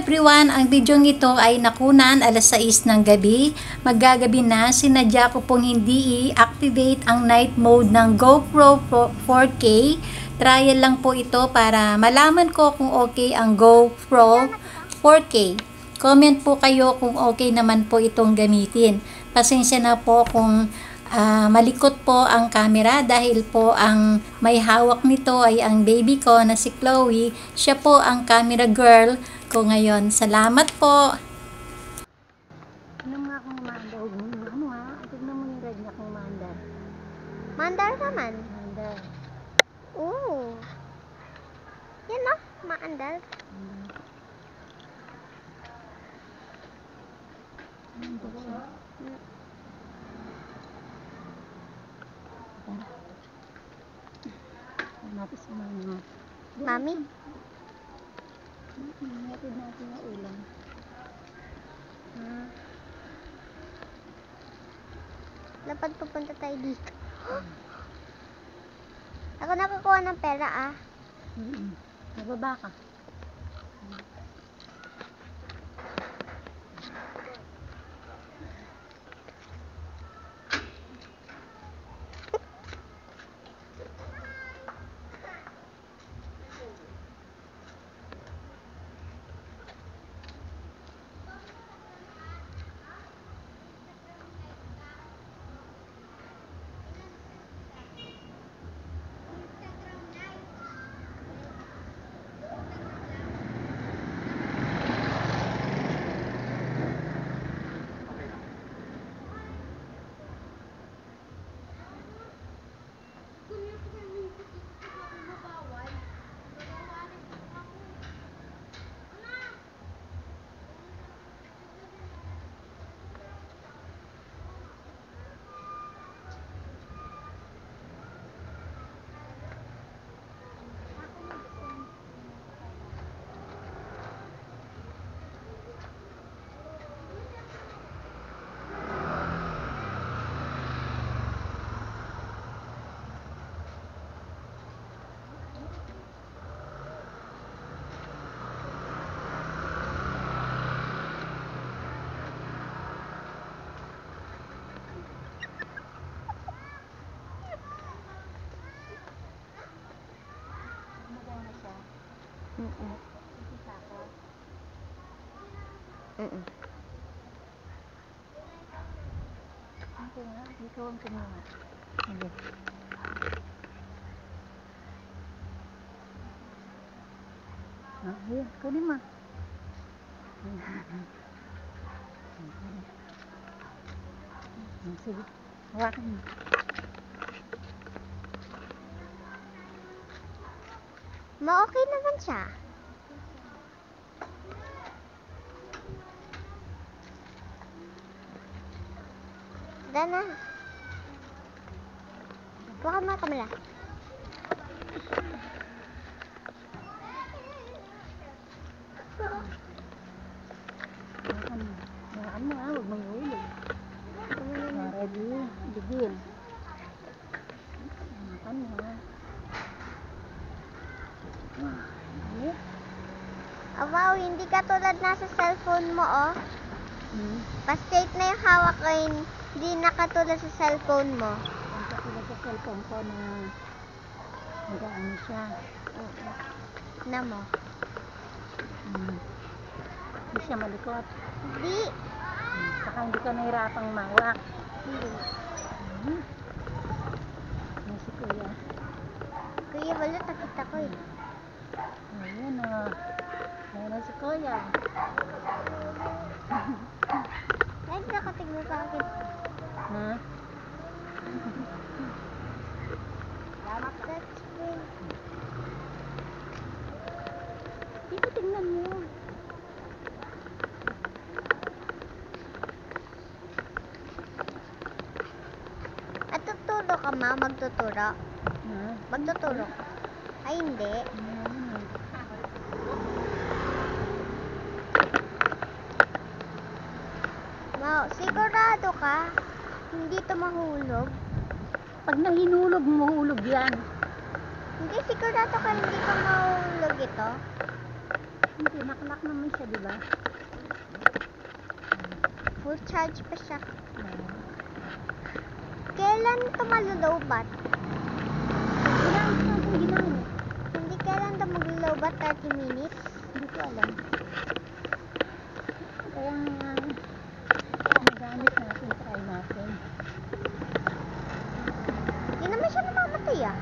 everyone, ang video ito ay nakunan alas 6 ng gabi. Maggagabi na, sinadya ko pong hindi i-activate ang night mode ng GoPro 4K. Trial lang po ito para malaman ko kung okay ang GoPro 4K. Comment po kayo kung okay naman po itong gamitin. Pasensya na po kung malikot po ang camera dahil po ang may hawak nito ay ang baby ko na si Chloe. Siya po ang camera girl ko ngayon. Salamat po. Ano nga kung mandar? Ano ha? Tignan mo yung red niya kung mandar. Mandar naman. Mandar. Oo. Yan no, maandar. Natin sa mga. Mami? Natin natin yung ulam. Dapat pupunta tayo dito. Ako nakakuha ng pera ah. Nababa ka. Okay nga, ikaw ang kumuha. Okay. Ayan, kunin mo. Sige, hawakan mo. Ma-okay naman siya. Dana. Baka mga kamala. Hawakan mo ha, huwag mong ulog. Ready? Begin. Hawakan mo ha. Oh, wow, hindi ka tulad na sa cellphone mo, oh. Pa-straight na yung hawak ko, hindi nakatulad sa cellphone mo. Ang katulad sa cellphone ko na nag-ano siya. Na mo. Hindi siya malikot. Hindi. Saka hindi ka nahirapang mawak. Hindi. Ano si Kuya? Kuya, wala, takita ko eh. Ayan o. Ayan na si Kuya. Ay, nakatig mo sa akin. Ha? That's good. Dito tingnan mo. At tuturo ka ma, magtuturo. Ha? Magtuturo. Ay, hindi. Ma, sigurado ka? Hindi to mahulog? Pag nahinulog, mahulog yan. Hindi, sigurado ka hindi ka mahulog ito? Hindi, nakalak naman siya, di ba? Full charge pa siya. Kailan ito malulowbat? Ginamit na ito, ginamit. Hindi kailan ito maglulowbat? 30 minutes? Hindi ko alam. Kaya nga, nagamit natin, try natin. Hindi naman siya namamatay ah.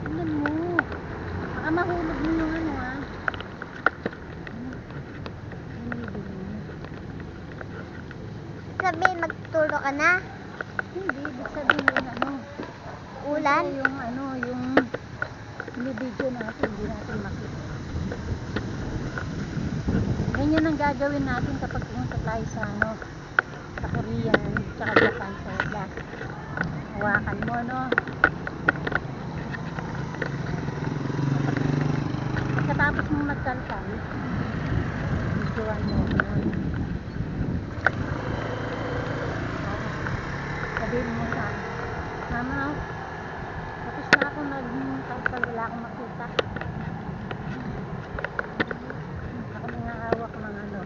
Tingnan mo. Baka mahulog mo yung ano ah. Sabihin, magtuturo ka na. Hindi, ibig sabihin yung ano. Ulan. Ito yung ano, yung video natin, hindi natin makita. Ganyan ang gagawin natin kapag pumunta tayo sa ano, sa Korean, tsaka Japan, sa last. Hawakan mo, no? Pagkatapos mong magkalkal, videoan mo ko na. Sabihin mo sa Mama, tapos na ako magkalkal, wala akong makita. Ako nangahawak ng ano.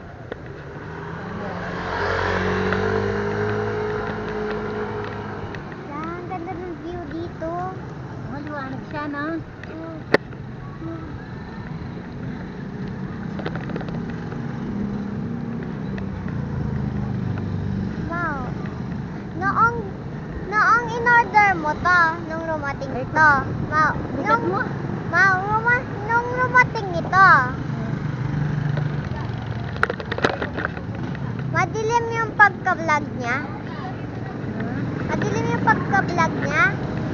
Yan, ganda ng view dito. Maliwanag siya, no? Wow. Noong in-order mo to, nung rumating ito. Wow. Bigat mo? Nung rumating ito. Madilim yung pagka-vlog niya. Madilim yung pagka-vlog niya.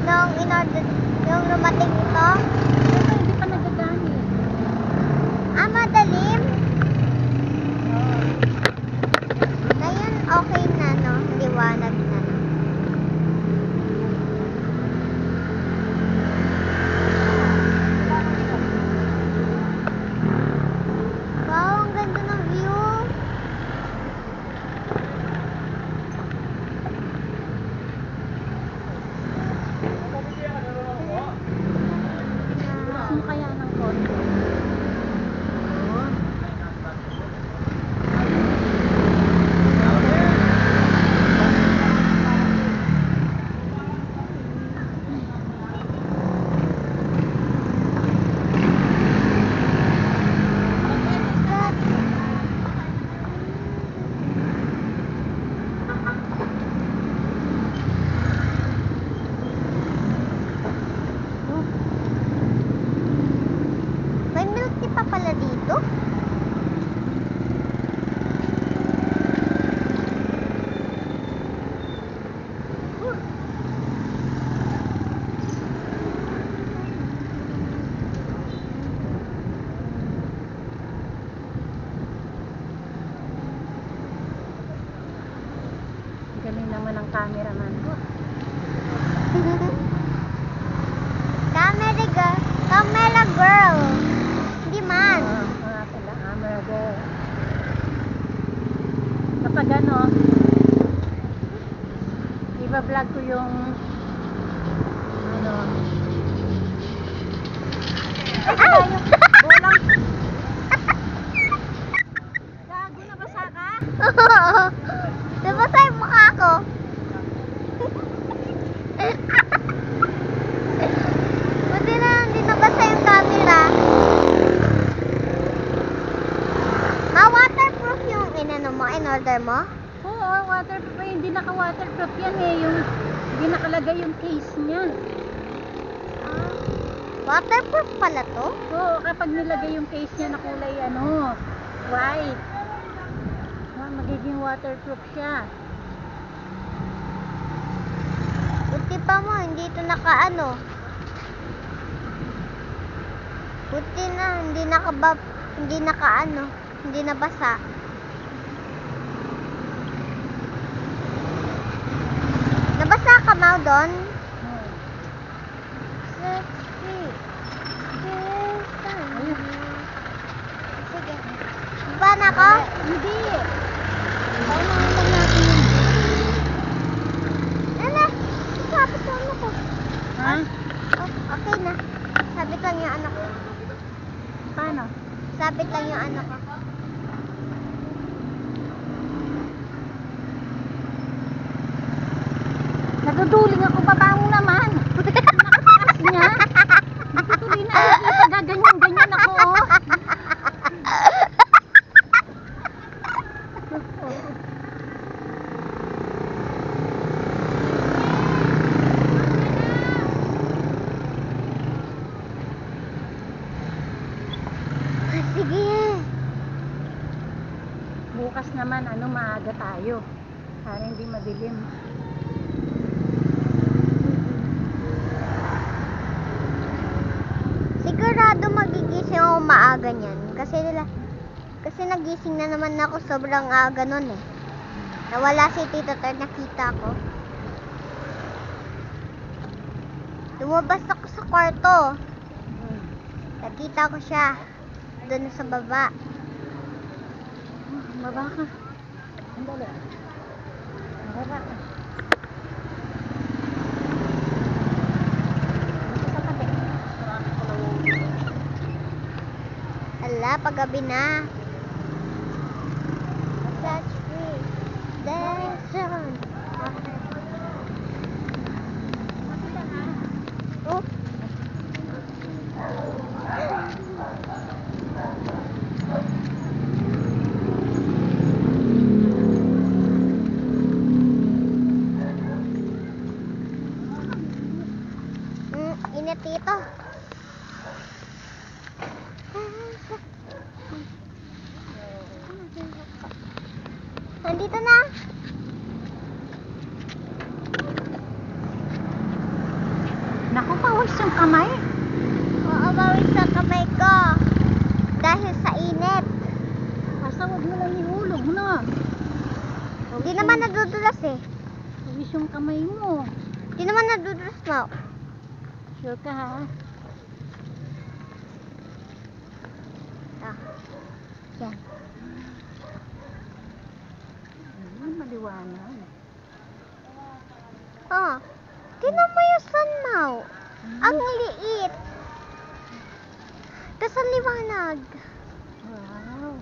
Nung in-order, nung rumating ito. Ito, hindi pa nagagamit. Madalim. Ngayon, okay na, no? Liwanag na, no? Wow, ang ganda ng view. Taas mo kaya ng konti. May milk tea pa pala dito. Galing naman ang cameraman ko. Camera girl. Hindi man. Mga pala, camera girl. Kapag ano, iba-vlog ko yung ano, Ay! bolang. Gago, nabasa ka? Nabasa yung mukha ko. Buti na hindi nabasa yung camera. Waterproof yung in-order mo? Oo, waterproof. Hindi naka-waterproof yan eh. Yung, hindi nakalagay yung case niya. Waterproof pala to? Oo, kapag nilagay yung case niya na kulay ano, white. Magiging waterproof siya. Buti pa mo, hindi ito naka-ano. Buti na, hindi naka-ano, hindi nabasa. Nabasa ka, Mau, doon? Ayun. na ako? Hindi. Paunahan lang natin yung Nana, sabit lang ako. Ha? Oh, okay na. Sabit lang yung anak ko. Paano? Sabit lang yung anak ko. Naduduling ako, babango naman. Nakataas niya. Hindi ko tuloy nakikita, gaganyan-ganyan ako, oh. Sige. Bukas naman, maaga tayo. Para hindi madilim. Sigurado magigising ako maaga niyan. Kasi nagising na naman ako sobrang aga nun eh. Nawala si Tito Ted, nakita ko. Lumabas ako sa kwarto. Nakita ko siya. Doon sa baba. Baba ka. Andali. Baba ka. Hala, paggabi na. Touch free. Destination. Oh. Init dito. Nandito na. Naku, pawis yung kamay. Oo, bawis sa kamay ko. Dahil sa init. Basta huwag mo lang ihulog, no? Hindi naman nadudulas eh. Pawis yung kamay mo. Hindi naman nadudulas mo. Sure ka, ha? Ah. Yan. Maliwanag. Oh. Tingnan mo yung sun now. Ang liit. Tapos ang liwanag. Wow.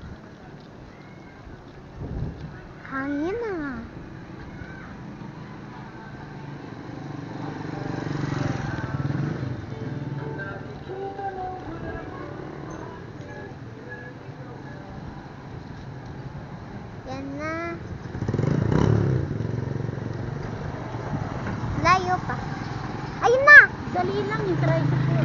Hangin ah. Yan na. Layo pa. Ayun na! Dali lang yung tricycle.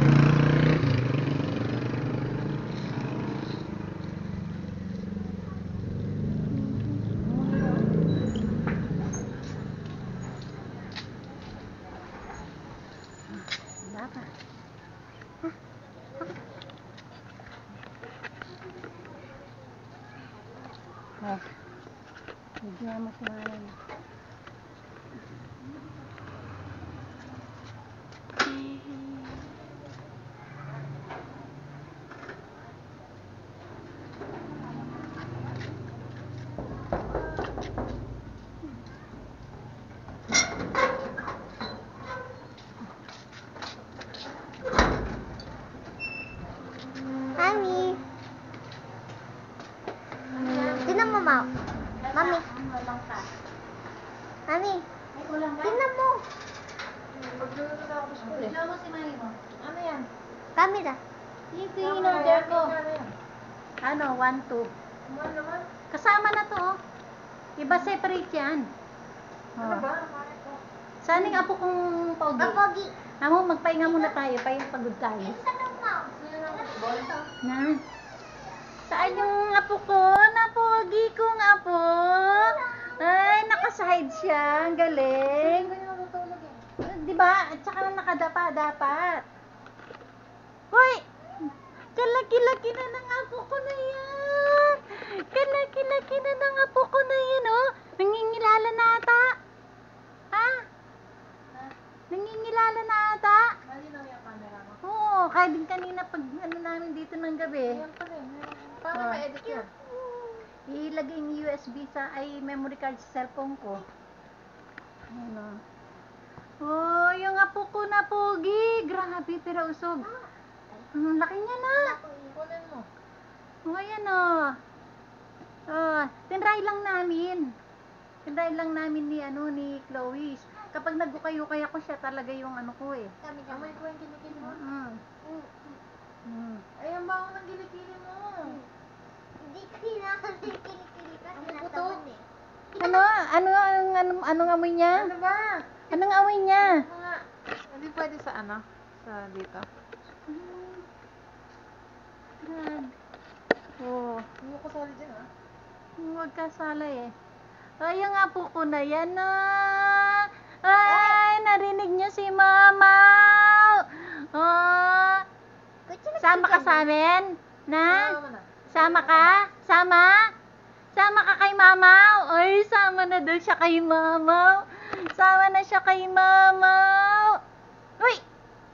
Wala pa. Oh. Medyo mas malam. Mami. Tingnan mo, Ma. Mami. Mami. Tingnan mo. Ano yan? Camera. Ito yung in-order ko. Ano, 1, 2. Kasama na to, oh. Iba separate yan. Oh. Saan yung apo kong pogi? Papogi. Amo, magpahinga muna tayo. Pagod tayo. Na? Saan yung apo ko? Napogi kong apo. Ay, nakaside siya. Ang galing. Diba? At saka nakadapa dapat. Hoy! Kalaki-laki na ng apo ko na yan. Kalaki-laki na ng apo ko na yan, oh. Nangingilala na ata. Ha? Nangingilala na ata. Oo, kaya din kanina pag namin dito ng gabi. Paano ma-edit yan? Ilagay yung USB memory card sa cellphone ko. Ayan o. Oh, yung apo ko na pogi. Grabe, pero usog. Ang laki niya na. Kunin mo. Oh, ayan o. Oh, tinry lang namin. Tinry lang namin ni Chloe. Kapag nagukay-ukay ako, siya talaga yung ano ko eh. Amoy ko yung kinikili mo. Ay, ang bango ng kilikili mo. Hindi ko hinahal yung kilikili kasi Ang nasa puto. man eh. Anong amoy niya? Ano ba? Anong amoy niya? Mga, hindi pwede sa ano? Sa dito. Drag. Oh, Hindi mo kasali dyan ah. huwag kasala eh. Ay, ang apo ko na yan na. Ay, narinig niyo si Mama. Oh, sama ka sa amin? Na? Sama mo na. Sama ka? Sama? Sama ka kay Mama? Ay, sama na daw siya kay Mama. Sama na siya kay Mama. Uy!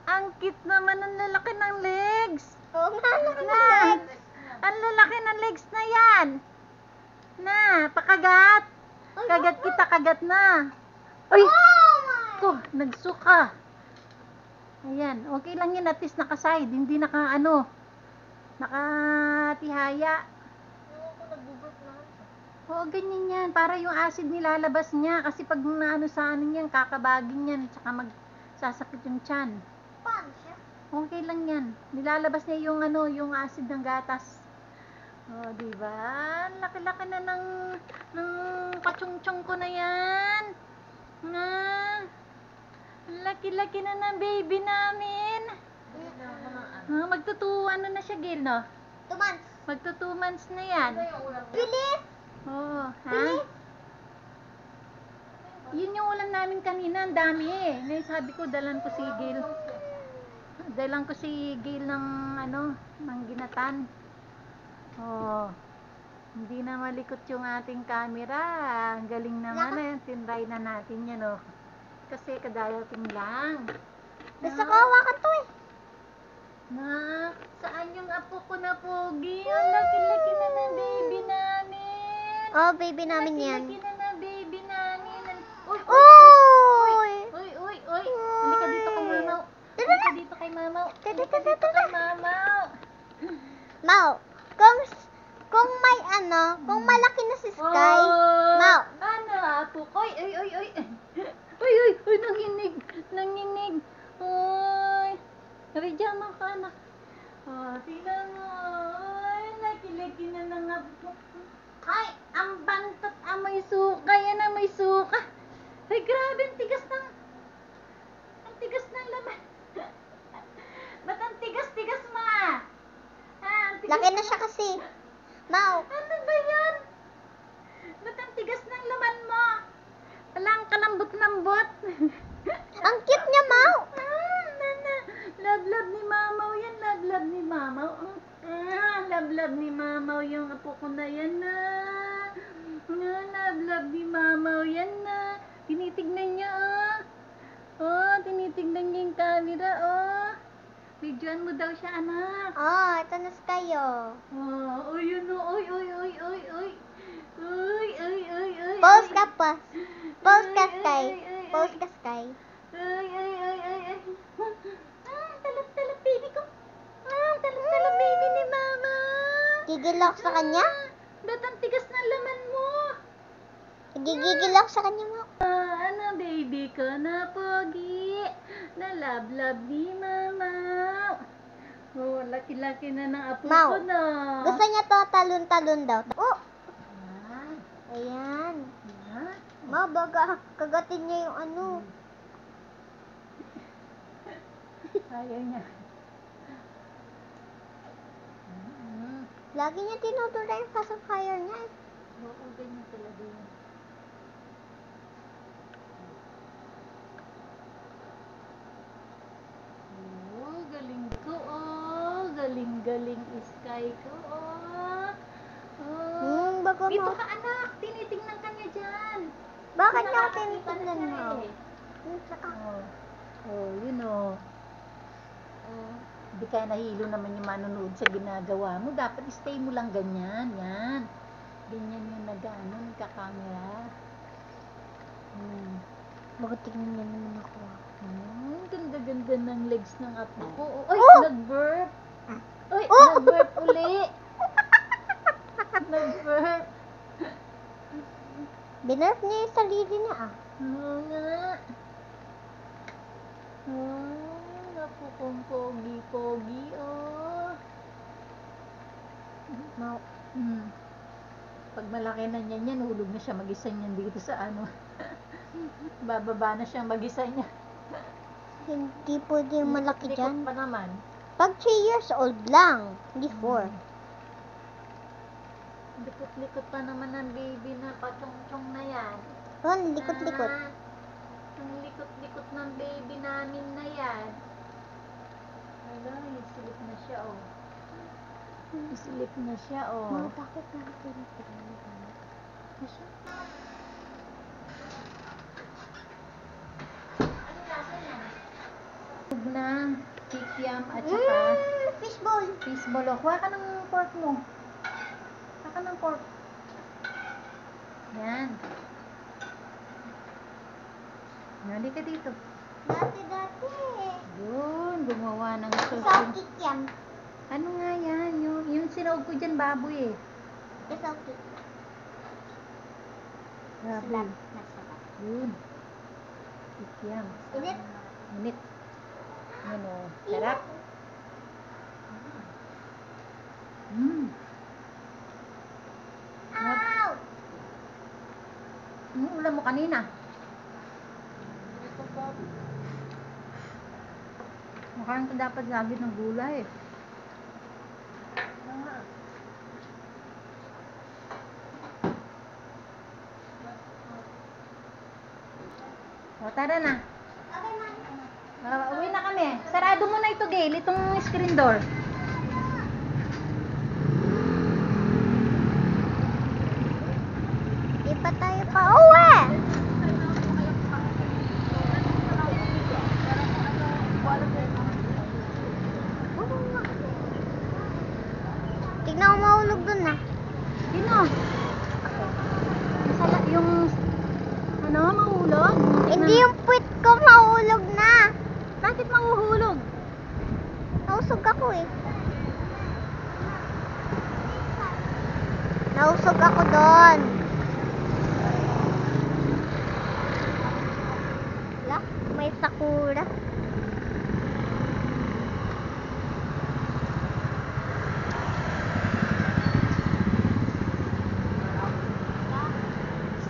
Ang cute naman ng lalaki ng legs. Oo nga, laki ng Na! legs. Ang lalaki ng legs na yan. Na, pakagat. Kagat kita, kagat na. Uy! Ko, nagsuka. Ayan, okay lang yan. At least nakaside. Hindi nakatihaya. Ako nagbuburp naman siya. Oo, ganyan yan. Para yung acid nilalabas niya. Kasi pag naano sa ano yan, kakabagin yan. Tsaka magsasakit yung tiyan. Paano siya? Okay lang yan. Nilalabas niya yung yung acid ng gatas. Oh, di ba? Laki-laki na ng kachong-chong ko na yan. Na. Laki-laki na ng baby namin. Hindi ako ng ano. Magtutuwa na siya, Gil, no? 2 months. Magto 2 months na yan. Ano yung ulam niya? Bilis! Oo, ha? Yun yung ulam namin kanina, ang dami eh. Ngayon sabi ko, dalan ko si Gil. Dalan ko si Gil ng ng ginatan. Oh. Hindi na malikot yung ating camera. Ang galing naman eh. Tinry na natin yan, oh. Kasi kadayating lang. Gusto ko hawakan to eh. Na, saan yung apo ko na pogi? Ang laki-laki na ng baby namin. Oh, baby namin yan. Laki-laki na ng baby namin. Uy, Uy! uy. Halika dito kay Mamaw. Halika dito kay Mamaw. Halika dito kay Mamaw. Mau, kung may kung malaki na si Sky, Mau. Ano, apo ko? Uy, nanginig. Uy. Naridyan ka anak. Oh, sila mo. Ay, laki-laki na ng apo. Ay, ang bantot, amoy suka. Yan, amoy suka. Ay, grabe, ang tigas ng laman. Ba't ang tigas-tigas ma? Ang tigas Laki na siya kasi. Mau, Ano ba yan? Ba't ang tigas ng laman mo? Walang kalambot-lambot. ang cute niya, Mau. Nana. Love ni Mamaw yan. Love ni Mamaw. Love ni Mamaw yung apo ko na yan na. Love ni Mamaw yan na. Tinitignan niya, oh. Oh, tinitignan niya yung camera, oh. Videoan mo daw siya, anak. Oh, ito na Sky, oh. Oh, yun, oh. Uy. Pause ka pa. Pause ka, Sky. Pause ka, Sky. Ay. Talap baby ko. Talap baby ni Mama. Gigil ako sa kanya? Ba't ang tigas ng laman mo? Gigigil ako sa kanya, Mau. Ano baby ko na pogi? Na love ni Mama. Oh, laki-laki na ng apo Mau, ko na. Gusto niya to talon-talon daw. Oh, Yan. ayan. Yan. Mau, baga kagatin niya yung Ayaw niya. Lagi niya tinuturo yung pacifier niya. Oo, ganyan talaga yun. Oh, galing ko, oh. Galing Sky ko, oh. Oh. Baga Dito mo. ka, anak. Tinitingnan ka niya dyan. Bakit niya ako Nakakakita na tinitignan siya mo? eh. Oh, yun oh. Oh, di kaya nahilo naman yung manonood sa ginagawa mo. Dapat stay mo lang ganyan. Yan. Ganyan. Bakit tingnan niya naman ako? Ganda-ganda ng legs ng apo ko. Ay, Oh! nag-burp. Ay, Oh! nag-burp uli. Nag-burp. Binerf niya yung sarili niya ah. Oo nga. Apo kong pogi-pogi, oh. Pag malaki na niya yan, hulog na siya mag-isa niyan dito sa ano. Bababa na siya mag-isa niya. Hindi pwede yung malaki Likot dyan. pa naman. Pag 3 years old lang, hindi 4. Likot-likot pa naman ang baby na patong-tong na yan. Ron, likot-likot. Ang likot-likot ng baby namin na yan. Ala, isilip na siya, oh. Isilip na siya, oh. Bakit natin pinipilihan? Tug na, kikiam, at saka Fishball. fishball. Oh, kuha ka ng pork mo. Kuha ka ng pork. Yan. Hindi ka dito. Dati. Yun, gumawa ng sauce. Isaw kikiam. Ano nga yan? Yung sinaog ko dyan, baboy eh. Isaw kik. Baboy. Masarap. Yun. Kikiam. Init. Init. Yun o. Sarap. Ow! Ulam mo kanina. Mukhang ka dapat lagi ng gulay. O, tara na. Uwi na kami. Sarado mo na ito, Gail. Itong screen door. Di pa tayo pa uwi. Tignan ko mahulog dun na. Sino? Yung ano, mahulog? Hindi yung puwit ko mahulog na. Bakit mahuhulog? Nausog ako eh. Nausog ako doon. Wala, may sakura.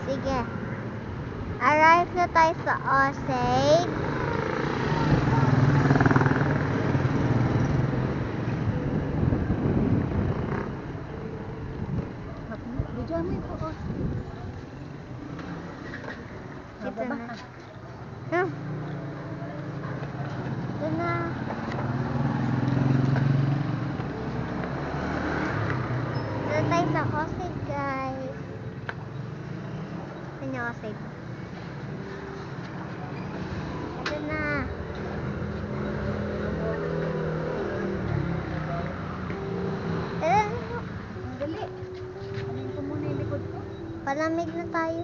Sige. Arrive na tayo sa Osage. Diyan mo ito. Ito na. Ka. Ito na. Ito tayo sa Osage, guys. Ito niyo Osage. Ito na. Dali. Anin ko muna yung likod ko. Palamig na tayo.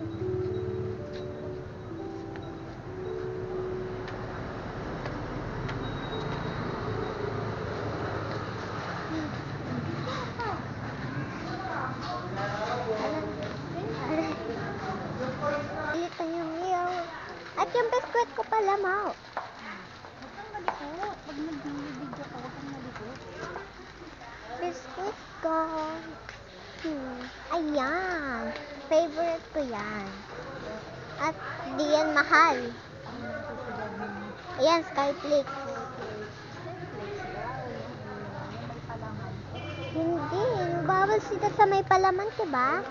Ulit tayong iyaw. At yung biskwit ko pala, Mau. Huwag kang malikot. Pag nag-video ka, huwag kang malikot. Biscuit ko. Ayan. Favorite ko yan. At di yan mahal. Ayan, Skyflix. Hindi. Bawal sila sa may palaman, diba?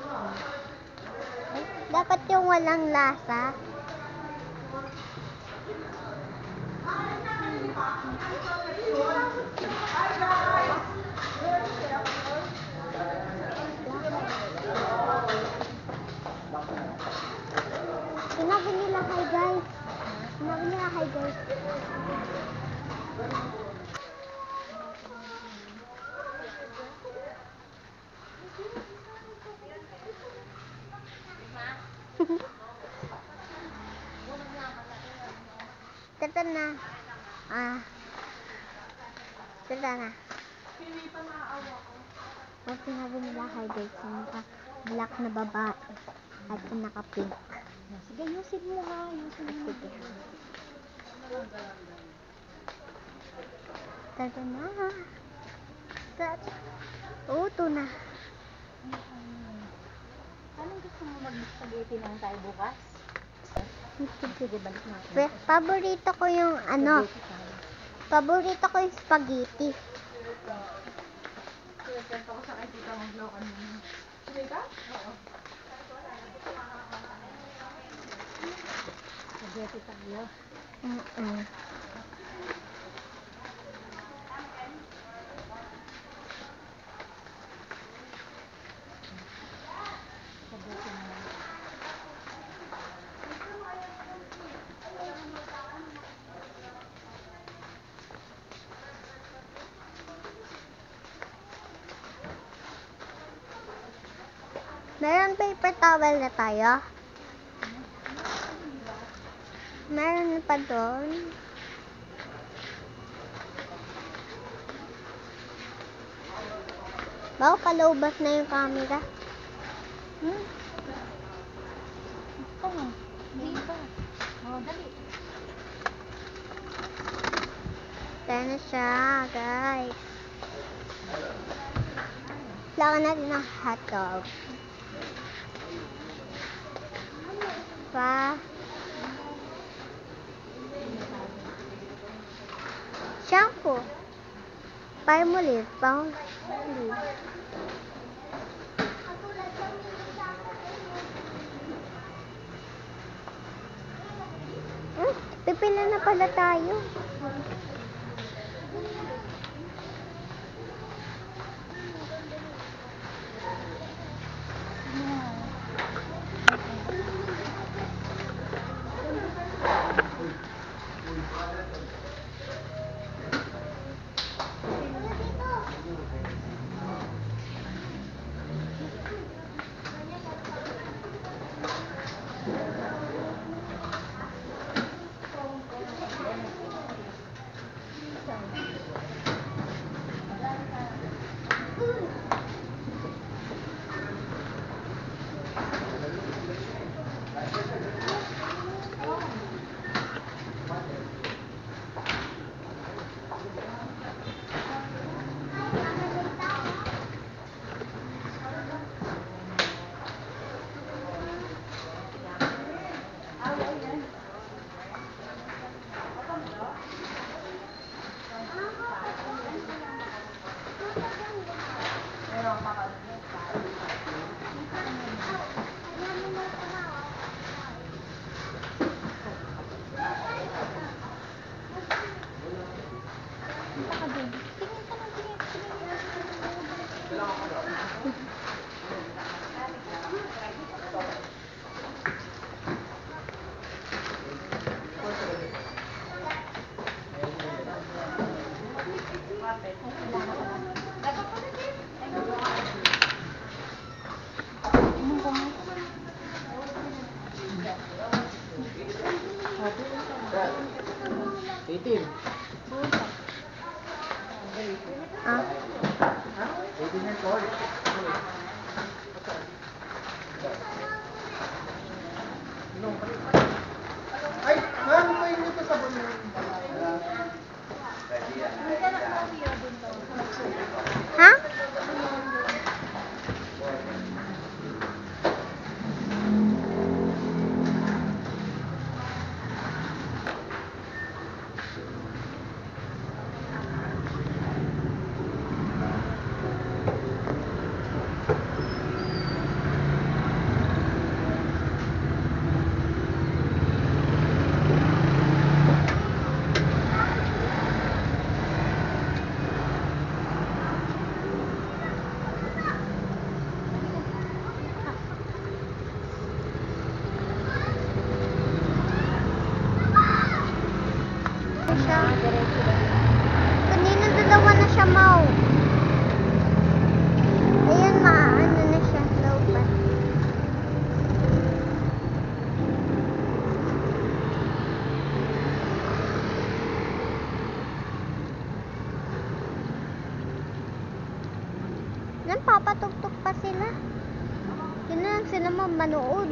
Dapat yung walang lasa. Sinabi nila hi guys. Sinabi nila hi guys. Ito na. Ito na. Huwag sinabi nila hydrate sa mga black na babae at yung naka-pink. Sige, ayusin mo ha. Ayusin mo. Sige. Ito na. Ito na. Anong gusto mo mag-spaghetti lang tayo bukas? Sige, balik natin. Paborito ko yung ano. Paborito ko yung spaghetti. Kwento ko sa kay tita mag-vlog kanina. Tita? Oo. Spaghetti tayo. Spaghetti na. Meron paper towel na tayo. Meron pa doon. Baka palubas na yung camera. Ito nga. Hindi pa. Oh, dali. Tayo na siya, guys. Kailangan natin ng hotdog. Shampoo. Palmolive. Palmolive. Pipila na pala tayo. Ay, ano pa yun ito sa bunong? Ha? Yun na lang sila manood.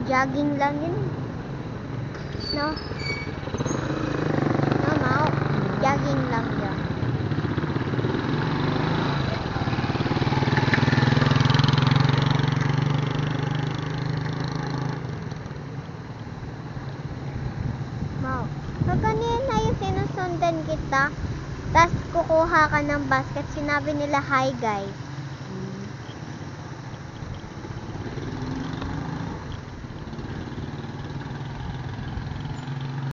Jogging lang yun. No? No. Jogging lang yun. Mau. Pag kanina yung sinusundan kita, tapos kukuha ka ng basket, sinabi nila, hi guys.